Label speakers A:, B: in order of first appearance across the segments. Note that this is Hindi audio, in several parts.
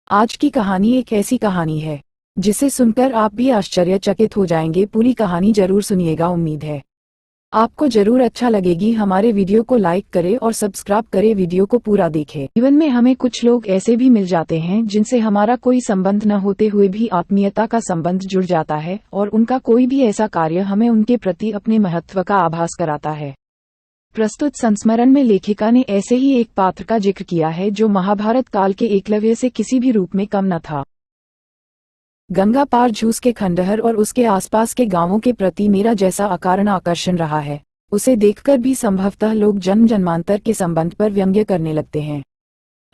A: आज की कहानी एक ऐसी कहानी है जिसे सुनकर आप भी आश्चर्यचकित हो जाएंगे। पूरी कहानी जरूर सुनिएगा, उम्मीद है आपको जरूर अच्छा लगेगी। हमारे वीडियो को लाइक करें और सब्सक्राइब करें, वीडियो को पूरा देखें। जीवन में हमें कुछ लोग ऐसे भी मिल जाते हैं जिनसे हमारा कोई संबंध न होते हुए भी आत्मीयता का संबंध जुड़ जाता है और उनका कोई भी ऐसा कार्य हमें उनके प्रति अपने महत्व का आभास कराता है। प्रस्तुत संस्मरण में लेखिका ने ऐसे ही एक पात्र का जिक्र किया है जो महाभारत काल के एकलव्य से किसी भी रूप में कम न था। गंगा पार झूस के खंडहर और उसके आसपास के गांवों के प्रति मेरा जैसा अकारण आकर्षण रहा है, उसे देखकर भी संभवतः लोग जन्म जन्मांतर के संबंध पर व्यंग्य करने लगते हैं।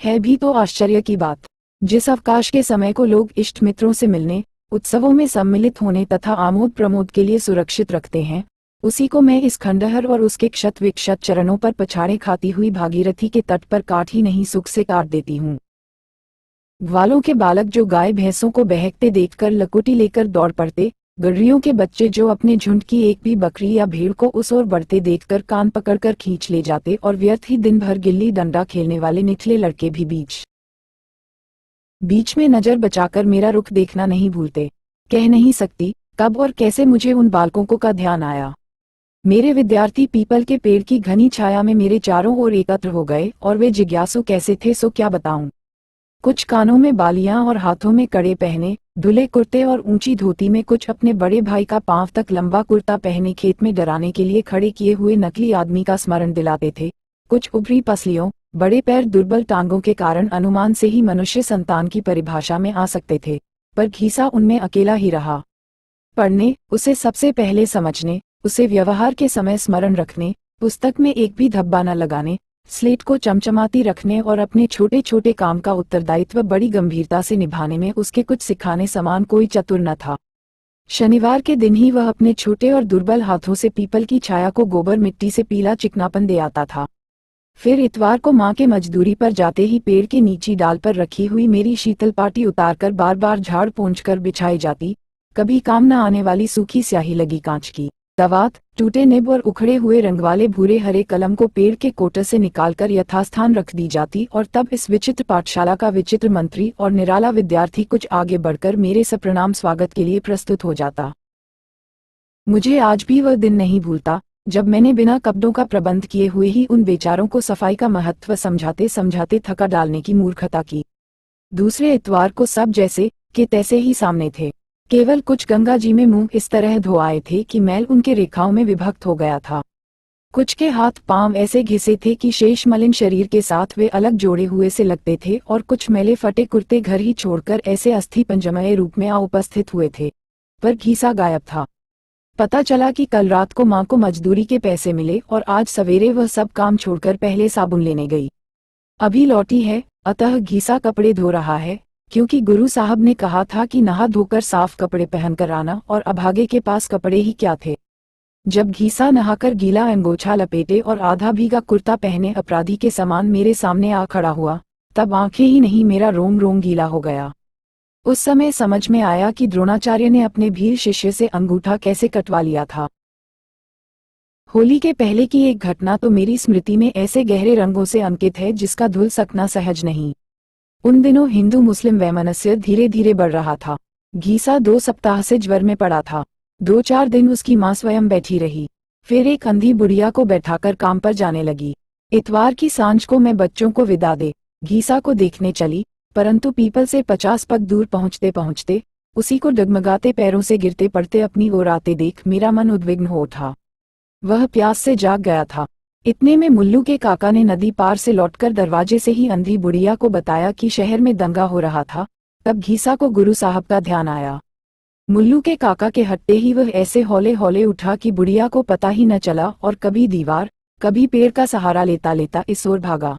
A: है भी तो आश्चर्य की बात, जिस अवकाश के समय को लोग इष्ट मित्रों से मिलने, उत्सवों में सम्मिलित होने तथा आमोद प्रमोद के लिए सुरक्षित रखते हैं, उसी को मैं इस खंडहर और उसके क्षत विक्षत चरणों पर पछाड़े खाती हुई भागीरथी के तट पर काट ही नहीं सुख से काट देती हूँ। ग्वालों के बालक जो गाय भैंसों को बहकते देखकर लकुटी लेकर दौड़ पड़ते, गडरियों के बच्चे जो अपने झुंड की एक भी बकरी या भेड़ को उस ओर बढ़ते देखकर कान पकड़कर खींच ले जाते, और व्यर्थ ही दिन भर गिल्ली डंडा खेलने वाले निठले लड़के भी बीच बीच में नजर बचाकर मेरा रुख देखना नहीं भूलते। कह नहीं सकती कब और कैसे मुझे उन बालकों को का ध्यान आया। मेरे विद्यार्थी पीपल के पेड़ की घनी छाया में मेरे चारों ओर एकत्र हो गए और वे जिज्ञासु कैसे थे सो क्या बताऊं। कुछ कानों में बालियां और हाथों में कड़े पहने, धुले कुर्ते और ऊंची धोती में, कुछ अपने बड़े भाई का पांव तक लंबा कुर्ता पहने खेत में डराने के लिए खड़े किए हुए नकली आदमी का स्मरण दिलाते थे। कुछ उभरी पसलियों, बड़े पैर, दुर्बल टांगों के कारण अनुमान से ही मनुष्य संतान की परिभाषा में आ सकते थे, पर घीसा उनमें अकेला ही रहा। पढ़ने, उसे सबसे पहले समझने, उसे व्यवहार के समय स्मरण रखने, पुस्तक में एक भी धब्बा न लगाने, स्लेट को चमचमाती रखने और अपने छोटे छोटे काम का उत्तरदायित्व बड़ी गंभीरता से निभाने में उसके कुछ सिखाने समान कोई चतुर न था। शनिवार के दिन ही वह अपने छोटे और दुर्बल हाथों से पीपल की छाया को गोबर मिट्टी से पीला चिकनापन दे आता था। फिर इतवार को माँ के मजदूरी पर जाते ही पेड़ की नीची डाल पर रखी हुई मेरी शीतल पाटी उतारकर बार बार झाड़ पोंछ कर बिछाई जाती। कभी काम न आने वाली सूखी स्याही लगी कांच की दवात, टूटे निब और उखड़े हुए रंग वाले भूरे हरे कलम को पेड़ के कोटर से निकालकर यथास्थान रख दी जाती, और तब इस विचित्र पाठशाला का विचित्र मंत्री और निराला विद्यार्थी कुछ आगे बढ़कर मेरे सप्रणाम स्वागत के लिए प्रस्तुत हो जाता। मुझे आज भी वह दिन नहीं भूलता जब मैंने बिना कपड़ों का प्रबंध किए हुए ही उन बेचारों को सफाई का महत्व समझाते समझाते थका डालने की मूर्खता की। दूसरे इतवार को सब जैसे के तैसे ही सामने थे, केवल कुछ गंगा जी में मुंह इस तरह धो आए थे कि मैल उनके रेखाओं में विभक्त हो गया था। कुछ के हाथ पांव ऐसे घिसे थे कि शेष मलिन शरीर के साथ वे अलग जोड़े हुए से लगते थे, और कुछ मैले फटे कुर्ते घर ही छोड़कर ऐसे अस्थि पंजमय रूप में उपस्थित हुए थे, पर घीसा गायब था। पता चला कि कल रात को माँ को मजदूरी के पैसे मिले और आज सवेरे वह सब काम छोड़कर पहले साबुन लेने गई। अभी लौटी है, अतः घीसा कपड़े धो रहा है, क्योंकि गुरु साहब ने कहा था कि नहा धोकर साफ कपड़े पहनकर आना, और अभागे के पास कपड़े ही क्या थे। जब घीसा नहाकर गीला अंगोछा लपेटे और आधा भीगा कुर्ता पहने अपराधी के समान मेरे सामने आ खड़ा हुआ, तब आंखें ही नहीं मेरा रोम रोम गीला हो गया। उस समय समझ में आया कि द्रोणाचार्य ने अपने भील शिष्य से अंगूठा कैसे कटवा लिया था। होली के पहले की एक घटना तो मेरी स्मृति में ऐसे गहरे रंगों से अंकित है जिसका धुल सकना सहज नहीं। उन दिनों हिंदू मुस्लिम वैमनस्य धीरे धीरे बढ़ रहा था। घीसा 2 सप्ताह से ज्वर में पड़ा था। 2-4 दिन उसकी माँ स्वयं बैठी रही, फिर एक अंधी बुढ़िया को बैठाकर काम पर जाने लगी। इतवार की सांझ को मैं बच्चों को विदा दे घीसा को देखने चली, परंतु पीपल से 50 पग दूर पहुँचते पहुँचते उसी को डगमगाते पैरों से गिरते पड़ते अपनी ओर आते देख मेरा मन उद्विग्न हो उठा। वह प्यास से जाग गया था। इतने में मुल्लू के काका ने नदी पार से लौटकर दरवाजे से ही अंधी बुढ़िया को बताया कि शहर में दंगा हो रहा था। तब घीसा को गुरु साहब का ध्यान आया। मुल्लू के काका के हटते ही वह ऐसे हौले हौले उठा कि बुढ़िया को पता ही न चला, और कभी दीवार कभी पेड़ का सहारा लेता लेता इस ओर भागा।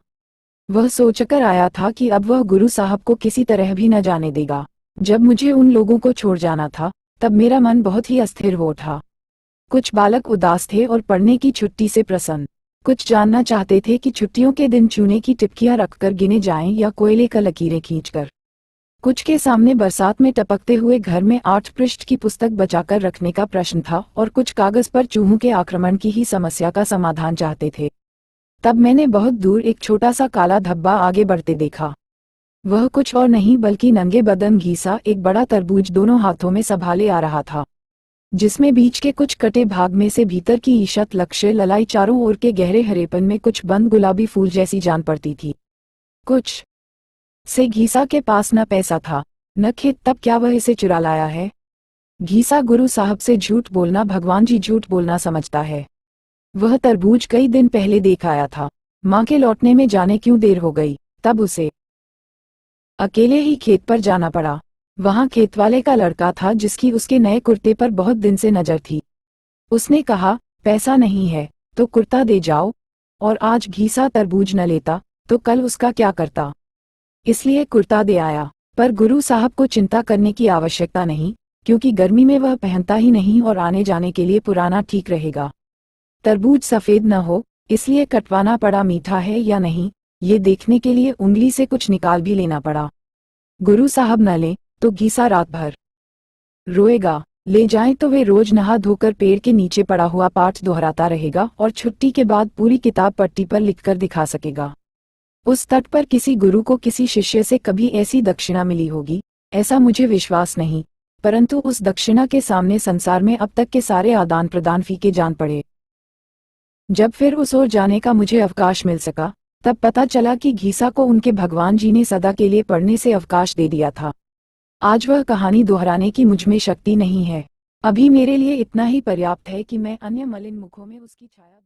A: वह सोचकर आया था कि अब वह गुरु साहब को किसी तरह भी न जाने देगा। जब मुझे उन लोगों को छोड़ जाना था तब मेरा मन बहुत ही अस्थिर हो उठा। कुछ बालक उदास थे और पढ़ने की छुट्टी से प्रसन्न। कुछ जानना चाहते थे कि छुट्टियों के दिन चूने की टिपकियां रखकर गिने जाएं या कोयले का लकीरें खींचकर। कुछ के सामने बरसात में टपकते हुए घर में 8 पृष्ठ की पुस्तक बचाकर रखने का प्रश्न था, और कुछ कागज पर चूहों के आक्रमण की ही समस्या का समाधान चाहते थे। तब मैंने बहुत दूर एक छोटा सा काला धब्बा आगे बढ़ते देखा। वह कुछ और नहीं बल्कि नंगे बदन घीसा एक बड़ा तरबूज दोनों हाथों में संभाले आ रहा था, जिसमें बीच के कुछ कटे भाग में से भीतर की ईषत लक्ष्य ललाई चारों ओर के गहरे हरेपन में कुछ बंद गुलाबी फूल जैसी जान पड़ती थी। कुछ से घीसा के पास न पैसा था न खेत, तब क्या वह इसे चुरा लाया है? घीसा गुरु साहब से झूठ बोलना भगवान जी झूठ बोलना समझता है। वह तरबूज कई दिन पहले देख आया था। माँ के लौटने में जाने क्यों देर हो गई, तब उसे अकेले ही खेत पर जाना पड़ा। वहां खेतवाले का लड़का था जिसकी उसके नए कुर्ते पर बहुत दिन से नजर थी। उसने कहा, पैसा नहीं है तो कुर्ता दे जाओ, और आज घीसा तरबूज न लेता तो कल उसका क्या करता, इसलिए कुर्ता दे आया। पर गुरु साहब को चिंता करने की आवश्यकता नहीं, क्योंकि गर्मी में वह पहनता ही नहीं और आने जाने के लिए पुराना ठीक रहेगा। तरबूज सफेद न हो इसलिए कटवाना पड़ा, मीठा है या नहीं ये देखने के लिए उंगली से कुछ निकाल भी लेना पड़ा। गुरु साहब न लें तो घीसा रात भर रोएगा, ले जाएं तो वे रोज नहा धोकर पेड़ के नीचे पड़ा हुआ पाठ दोहराता रहेगा और छुट्टी के बाद पूरी किताब पट्टी पर लिखकर दिखा सकेगा। उस तट पर किसी गुरु को किसी शिष्य से कभी ऐसी दक्षिणा मिली होगी, ऐसा मुझे विश्वास नहीं, परंतु उस दक्षिणा के सामने संसार में अब तक के सारे आदान प्रदान फीके जान पड़े। जब फिर उस ओर जाने का मुझे अवकाश मिल सका, तब पता चला कि घीसा को उनके भगवान जी ने सदा के लिए पढ़ने से अवकाश दे दिया था। आज वह कहानी दोहराने की मुझमें शक्ति नहीं है। अभी मेरे लिए इतना ही पर्याप्त है कि मैं अन्य मलिन मुखों में उसकी छाया